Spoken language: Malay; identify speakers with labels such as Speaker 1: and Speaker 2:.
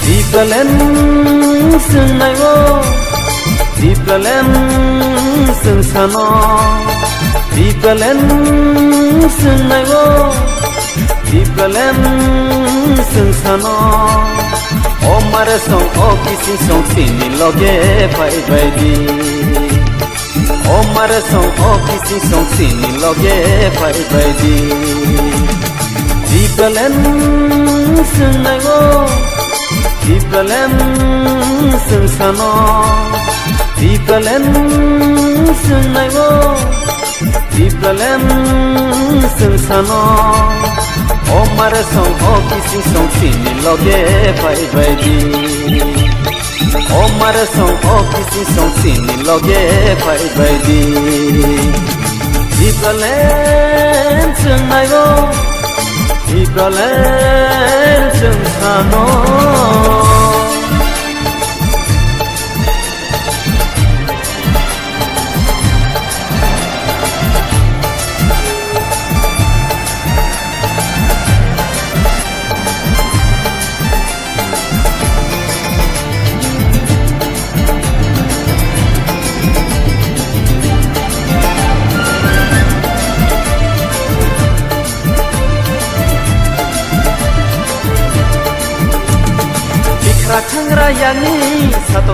Speaker 1: Dipelen sengayo, dipelen sensano, dipelen sengayo, dipelen sensano. Omar song o kisi song sini loge pai pai di. Omar song o kisi song sini loge pai pai di. Dipelen sengayo. Dipelen sensano, dipelen sengayo, dipelen sensano. Omar song o kisi song sini loge pai pai di. Omar song o kisi song sini loge pai pai di. Dipelen sengayo, dipelen sensano. Rakang rayani satu